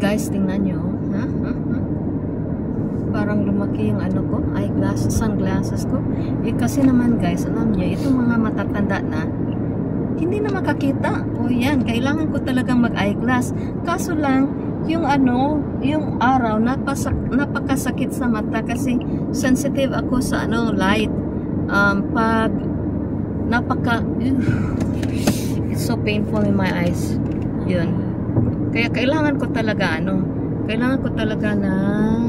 Guys, tingnan nyo. Ha? Parang lumaki yung ano ko, eyeglasses, sunglasses ko. Kasi naman guys, alam nyo, itong mga matatanda na, hindi na makakita. O yan, kailangan ko talagang mag-eyeglass. Kaso lang, yung ano, yung araw, napakasakit sa mata kasi sensitive ako sa ano, light. Pag it's so painful in my eyes. Yun. Kaya kailangan ko talaga ng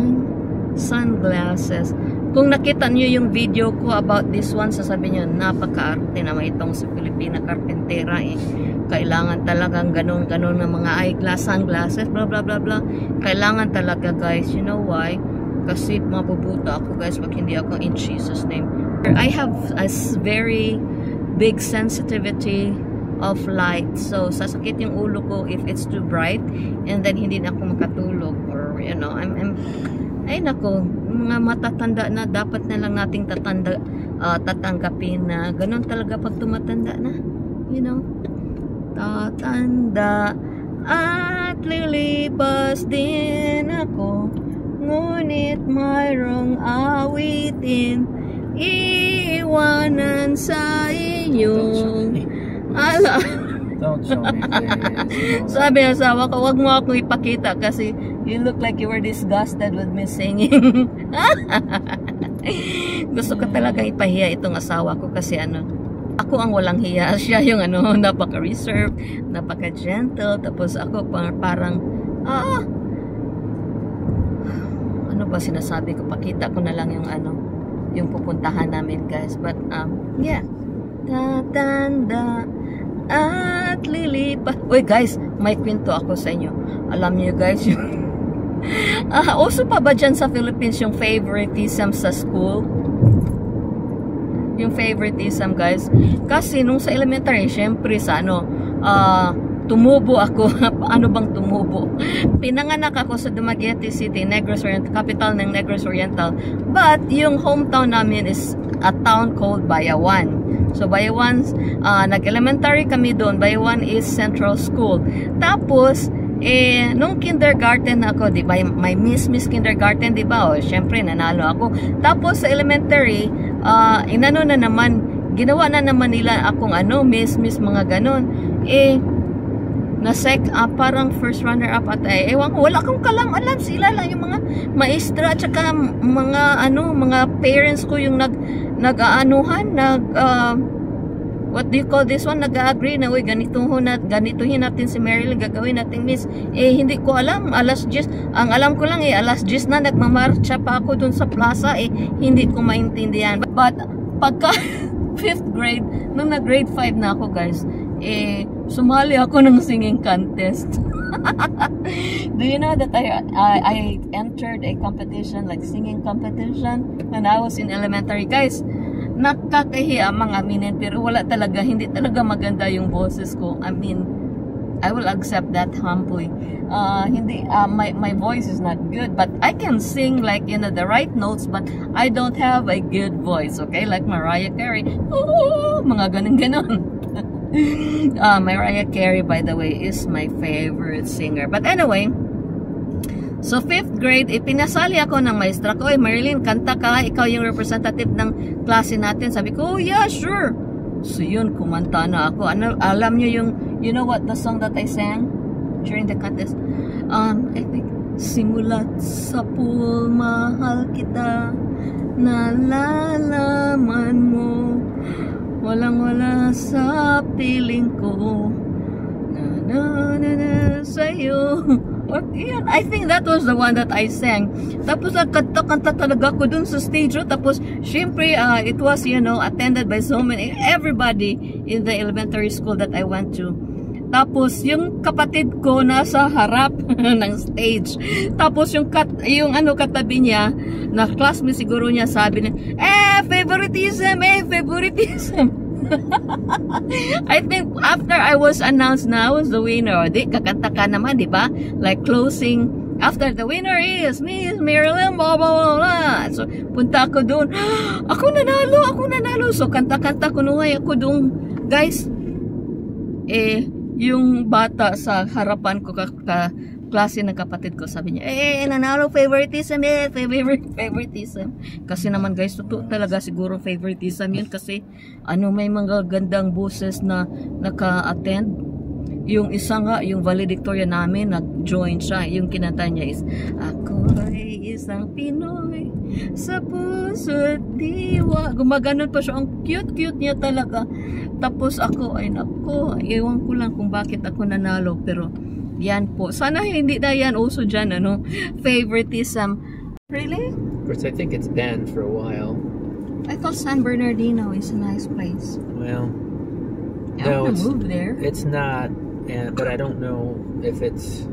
sunglasses. Kung nakita niyo yung video ko about this one, sasabihin niyo, napaka-arte naman itong si Filipina Carpentera eh. Kailangan talagang ganun-ganun ng mga eyeglass, sunglasses, blah blah blah blah. Kailangan talaga guys. You know why? Kasi mabubuta ako guys pag hindi ako in Jesus name. I have a very big sensitivity of light. So, sasakit yung ulo ko if it's too bright and then hindi na ako makatulog or, you know, ay nako, mga matatanda na dapat na lang nating tatanggapin na ganun talaga pag tumatanda na. You know, tatanda at lilipas din ako, ngunit mayroong awitin iwanan sa inyong Don't show me, please. Sabi ng asawa ko, wag mo akong ipakita kasi you look like you were disgusted with me singing. Gusto ko talaga ipahiya itong asawa ko kasi ano, ako ang walang hiya. Siya yung ano, napaka-reserved, napaka-gentle, tapos ako parang ano ba sinasabi ko, pakita ko na lang yung ano, yung pupuntahan namin guys. But yeah, tatanda at lilipas. Uy guys, may kwento ako sa inyo. Alam niyo guys, yung uso pa ba dyan sa Philippines yung favoritism sa school? Yung favoritism guys. Kasi nung sa elementary, syempre sa ano, tumubo ako. Ano bang tumubo? Pinanganak ako sa Dumaguete City, Negros Oriental, capital ng Negros Oriental. But yung hometown namin is a town called Bayawan. So Bayawan, nag-elementary kami doon. Bayawan is Central School. Tapos, nung kindergarten ako, di ba, may Miss Kindergarten, di ba? O, syempre, nanalo ako. Tapos, sa elementary, inano na naman, ginawa na naman nila akong ano, Miss, mga ganon. Parang first runner-up at ewan ko, wala akong alam sila lang yung mga maestra, at saka mga parents ko yung nag-aanuhan, what do you call this one? Nag-agree na, uy, ganituhin natin si Marilyn, gagawin natin Miss. Hindi ko alam, alas 10, ang alam ko lang alas 10 na, nagmamarcha pa ako dun sa plaza, hindi ko maintindihan. But, pagka 5th grade, nung nag-grade 5 na ako guys, sumali ako ng singing contest. Do you know that I entered a competition, like singing competition, when I was in elementary guys? Nakakahiya mga aminin, pero hindi talaga maganda yung boses ko. I mean, I will accept that humbly. My voice is not good, but I can sing like, you know, the right notes, but I don't have a good voice, okay? Like Mariah Carey. Ooh, mga ganun. Mariah Carey, by the way, is my favorite singer. But anyway, so 5th grade, pinasali ako ng maestra ko. Marilyn, kanta ka, ikaw yung representative ng klase natin. Sabi ko, oh yeah, sure. So yun, kumanta na ako. Alam nyo yung, you know what the song that I sang during the contest? I think, simulat sa pool, mahal kita, nalalaman mo, walang-wala sa piling ko, na sa'yo. I think that was the one that I sang. Tapos kanta talaga ko dun sa stage. Tapos syempre it was, you know, attended by so many, everybody in the elementary school that I went to. Tapos yung kapatid ko nasa harap ng stage. Tapos yung katabi niya, na classmate siguro niya, sabi niya, favoritism. I think after I was announced na I was the winner, di kakanta ka naman, di ba? Like closing, after the winner is Miss Marilyn, blah blah blah. So punta ako doon, ako nanalo. So kanta-kanta ko nuhay ako doon, guys. Yung bata sa harapan ko, klase ng kapatid ko, sabi niya, nanalo favoritism favoritism. Kasi naman guys, totoo talaga siguro favoritism yun kasi may mga gandang boses na naka-attend. Yung isa nga, yung valedictorian namin, nag-join siya. Yung kinanta niya is, ako ay isang Pinoy sa puso't diwa. Gumaganon pa siya. Ang cute-cute niya talaga. Tapos ako, ewan ko lang kung bakit ako nanalo. Pero, yan po. Sana hindi na yan uso dyan, favoritism. Really? Of course, I think it's banned for a while. I thought San Bernardino is a nice place. Well, I want to move there. It's not, but I don't know if it's...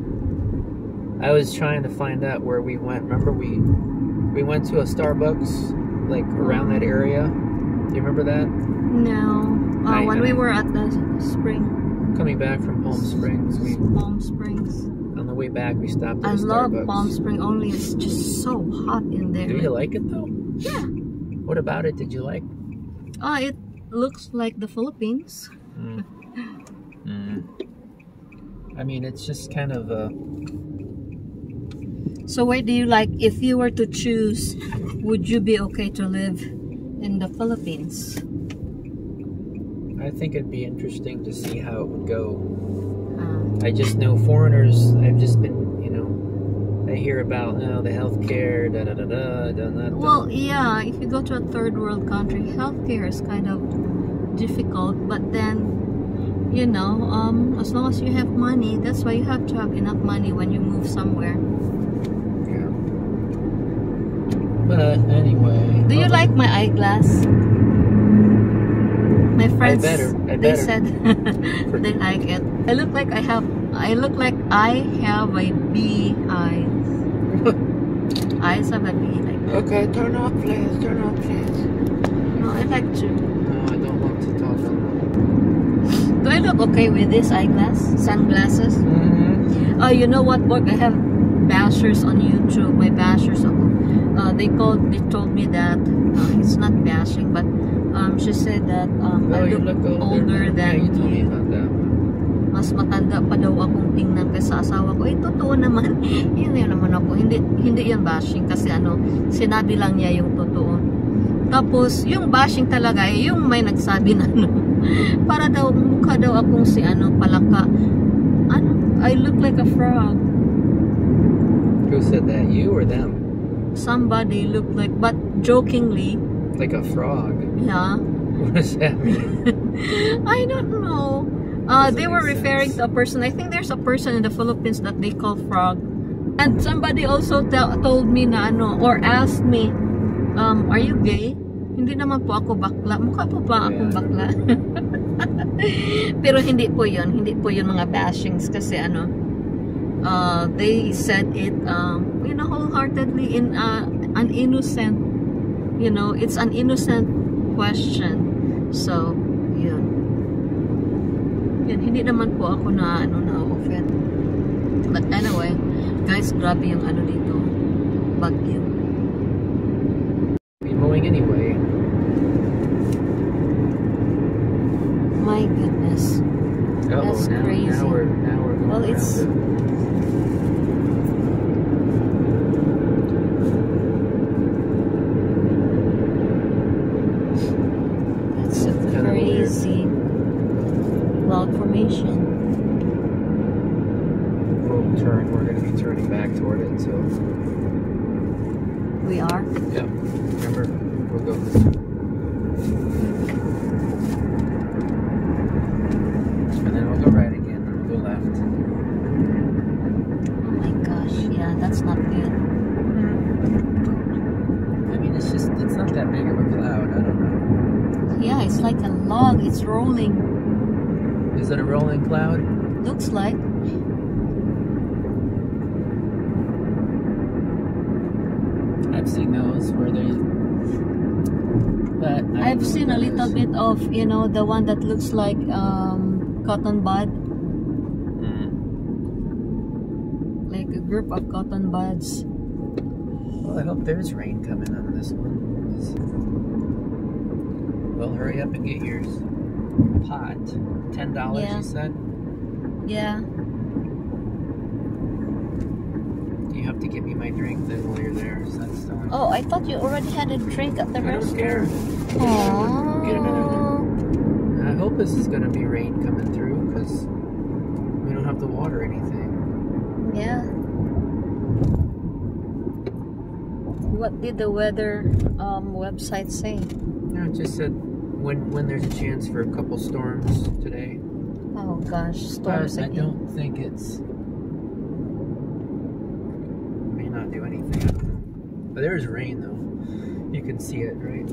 I was trying to find out where we went. Remember, we went to a Starbucks, like, around that area. Do you remember that? No. When we were at the spring. Coming back from Palm Springs, Palm Springs. On the way back, we stopped at I a Starbucks. love Palm Springs, only it's just so hot in there. Do you like it though? Yeah. What about it did you like? It looks like the Philippines. I mean, it's just kind of So where do you like, if you were to choose, would you be okay to live in the Philippines? I think it'd be interesting to see how it would go. I just know foreigners, I've just been, I hear about the healthcare, Well, yeah, if you go to a third world country, healthcare is kind of difficult, but then, as long as you have money, that's why you have to have enough money when you move somewhere. Yeah. But anyway. Do you like my eyeglass? My friends, they said they like it. I look like I have a bee eyes. Eyes of a bee. Okay, turn off please. No, I like to. No, I don't want to talk on Do I look okay with this sunglasses? You know what, Borg? I have bashers on YouTube. My bashers, they told me that it's not bashing, but she said that I look older than you told me about that. Mas matanda pa daw akong tingnan kaysa asawa ko. Totoo naman. Yun naman ako. Hindi yan bashing kasi sinabi lang niya yung totoo. Tapos, yung bashing talaga, yung may nagsabi na para daw, mukha daw akong si palaka. I look like a frog. Who said that? You or them? Somebody looked like, but jokingly. Like a frog? Yeah. What does that mean? I don't know. They were referring to a person. I think there's a person in the Philippines that they call frog. And somebody also told me na or asked me, are you gay? Hindi naman po ako bakla. Mukha po ba akong bakla? Pero hindi po yun mga bashings kasi they said it wholeheartedly in an innocent, it's an innocent question. So, yun. Hindi naman po ako na offend. But anyway, guys, grabe yung dito. Bagyo. Be mowing anyway. My goodness. That's crazy. Now we're going well, it's crazy cloud formation. We're going to be turning back toward it, so we are? Yeah. Remember, we'll go this way. And then we'll go right again, and we'll go left. Oh my gosh, yeah, that's not good. I mean, it's not that big of a cloud, I don't know. Yeah, it's like a log, it's rolling. Is it a rolling cloud? Looks like. I've seen those where they... But I've seen a little bit of, the one that looks like cotton bud. Like a group of cotton buds. Well, I hope there's rain coming on this one. Well, hurry up and get yours. Pot. $10, yeah. you said? Yeah. to get me my drink then while you're there. So that's the only. Oh, I thought you already had a drink at the I don't restaurant. care. Aww. Get another. I hope this is gonna be rain coming through because we don't have to water anything. Yeah. What did the weather website say? No, it just said when there's a chance for a couple storms today. Oh gosh, But storms I again. don't think it's may not do anything. I don't know. But there is rain though. You can see it, right?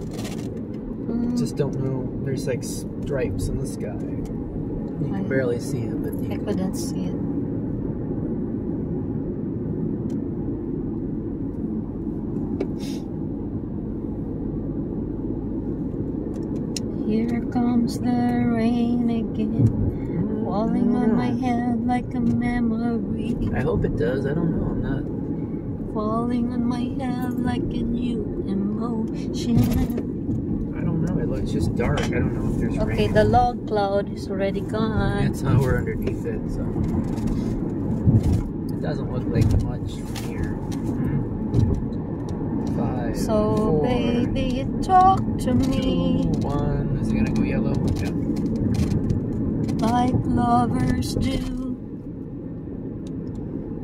Just don't know. There's like stripes in the sky. You can barely see it, but you I can. couldn't see it. Here comes the rain again, falling on my head like a memory. I hope it does. I don't know. I'm not. Falling on my head like a new emotion. I don't know. It's just dark. I don't know if there's rain. Okay, the log cloud is already gone. That's how we're underneath it, so it doesn't look like much from here. 5, So 4, baby, talk to 2, me 1. Is it gonna go yellow? Yeah. like lovers do.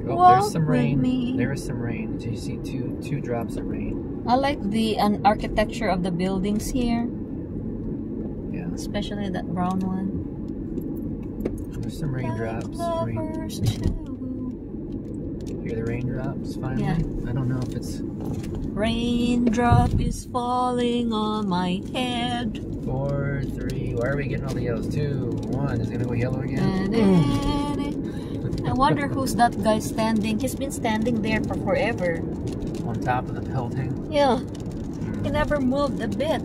Oh, Walk there's some with rain. me. There is some rain. Do you see two drops of rain? I like the architecture of the buildings here, Yeah. especially that brown one. There's some raindrops. Like Rain. lovers too. Hear the raindrops finally? Yeah. I don't know if it's Raindrop is falling on my head. 4, 3. Why are we getting all the yellows? 2, 1. Is it gonna go yellow again? I wonder who's that guy standing. He's been standing there for forever. On top of the building. Yeah, he never moved a bit.